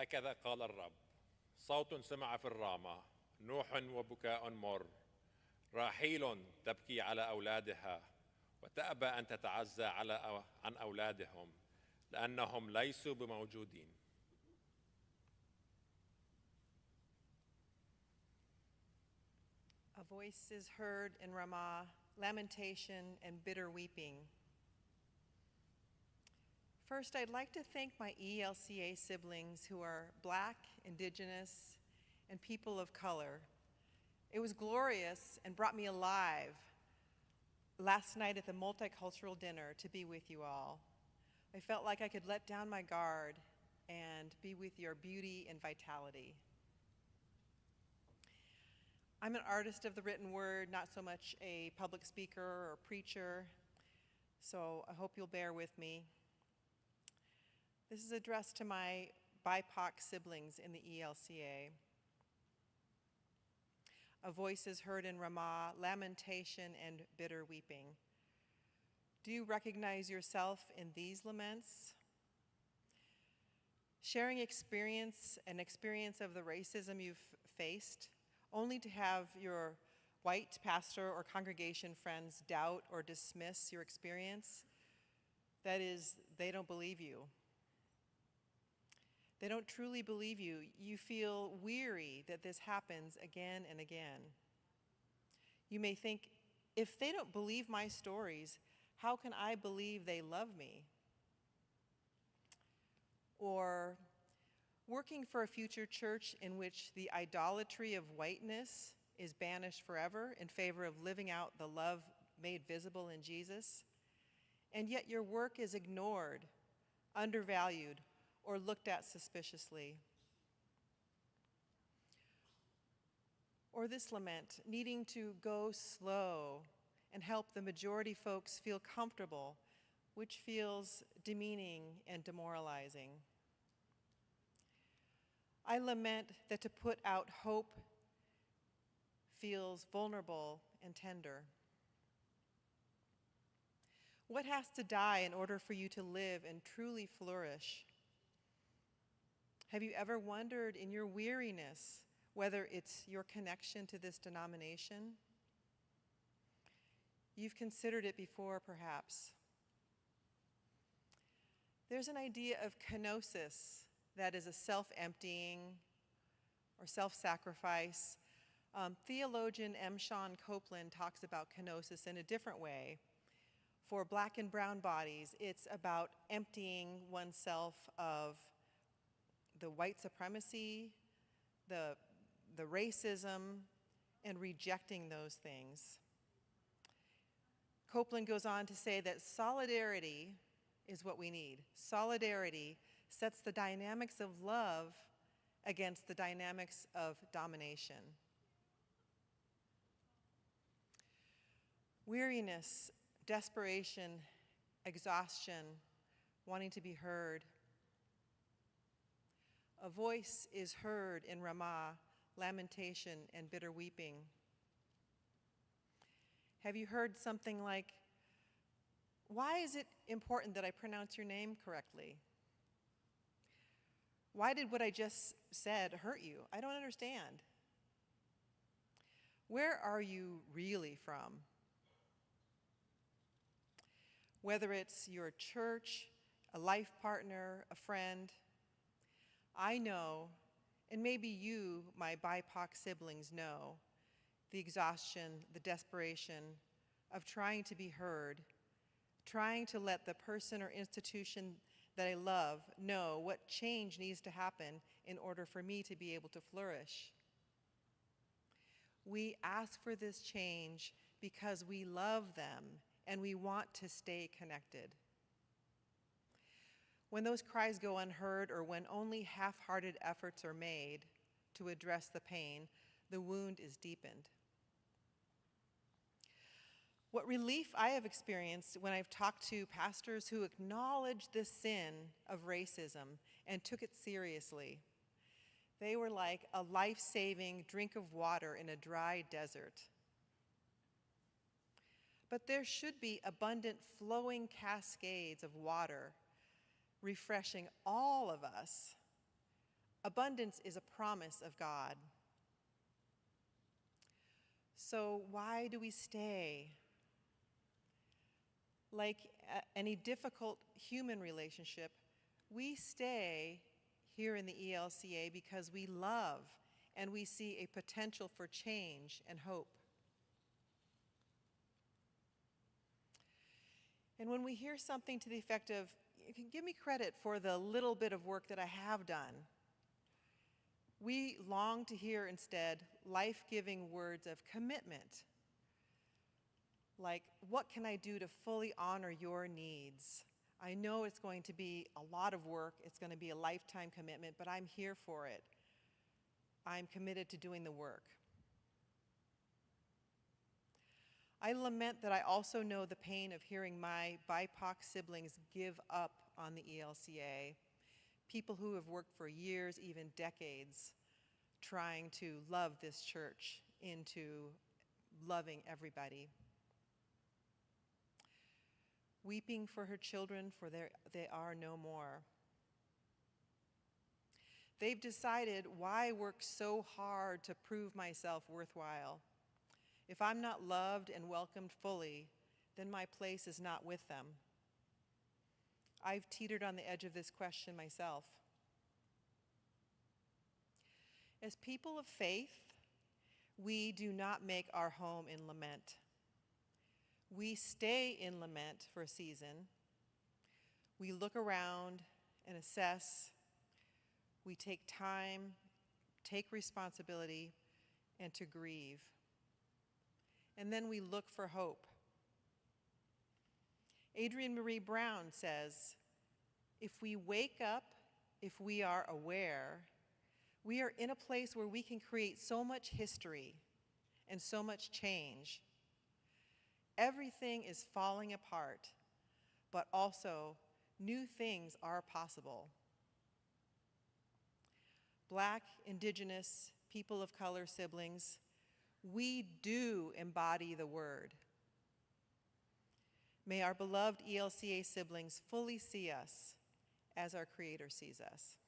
هكذا قال الرب: صوت سمع في الرامة، نوح وبكاء مر، راحيل تبكي على أولادها وتأبى أن تتعزى عن أولادهم لأنهم ليسوا بموجودين. A voice is heard in Ramah, lamentation and bitter weeping. First, I'd like to thank my ELCA siblings who are Black, Indigenous, and people of color. It was glorious and brought me alive last night at the multicultural dinner to be with you all. I felt like I could let down my guard and be with your beauty and vitality. I'm an artist of the written word, not so much a public speaker or preacher, so I hope you'll bear with me. This is addressed to my BIPOC siblings in the ELCA. A voice is heard in Ramah, lamentation and bitter weeping. Do you recognize yourself in these laments? Sharing experience of the racism you've faced, only to have your white pastor or congregation friends doubt or dismiss your experience, that is, they don't believe you. They don't truly believe you. You feel weary that this happens again and again. You may think, if they don't believe my stories, how can I believe they love me? Or working for a future church in which the idolatry of whiteness is banished forever in favor of living out the love made visible in Jesus, and yet your work is ignored, undervalued, or looked at suspiciously. Or this lament, needing to go slow and help the majority folks feel comfortable, which feels demeaning and demoralizing. I lament that to put out hope feels vulnerable and tender. What has to die in order for you to live and truly flourish? Have you ever wondered in your weariness whether it's your connection to this denomination? You've considered it before, perhaps. There's an idea of kenosis, that is a self-emptying or self-sacrifice. Theologian M. Sean Copeland talks about kenosis in a different way. For Black and brown bodies, it's about emptying oneself of the white supremacy, the racism, and rejecting those things. Copeland goes on to say that solidarity is what we need. Solidarity sets the dynamics of love against the dynamics of domination. Weariness, desperation, exhaustion, wanting to be heard. A voice is heard in Ramah, lamentation and bitter weeping. Have you heard something like, why is it important that I pronounce your name correctly? Why did what I just said hurt you? I don't understand. Where are you really from? Whether it's your church, a life partner, a friend, I know, and maybe you, my BIPOC siblings, know the exhaustion, the desperation of trying to be heard, trying to let the person or institution that I love know what change needs to happen in order for me to be able to flourish. We ask for this change because we love them and we want to stay connected. When those cries go unheard or when only half-hearted efforts are made to address the pain, the wound is deepened. What relief I have experienced when I've talked to pastors who acknowledged the sin of racism and took it seriously. They were like a life-saving drink of water in a dry desert. But there should be abundant flowing cascades of water refreshing all of us Abundance is a promise of God. So why do we stay? Like any difficult human relationship, we stay here in the ELCA because we love and we see a potential for change and hope. And when we hear something to the effect of, you can give me credit for the little bit of work that I have done, we long to hear instead life-giving words of commitment. Like, what can I do to fully honor your needs? I know it's going to be a lot of work, it's going to be a lifetime commitment, but I'm here for it. I'm committed to doing the work. I lament that I also know the pain of hearing my BIPOC siblings give up on the ELCA, people who have worked for years, even decades, trying to love this church into loving everybody. Weeping for her children, for they are no more. They've decided, why work so hard to prove myself worthwhile? If I'm not loved and welcomed fully, then my place is not with them. I've teetered on the edge of this question myself. As people of faith, we do not make our home in lament. We stay in lament for a season. We look around and assess. We take time, take responsibility, and to grieve. And then we look for hope. Adrienne Marie Brown says, if we wake up, if we are aware, we are in a place where we can create so much history and so much change. Everything is falling apart, but also new things are possible. Black, Indigenous, people of color siblings, we do embody the word. May our beloved ELCA siblings fully see us as our Creator sees us.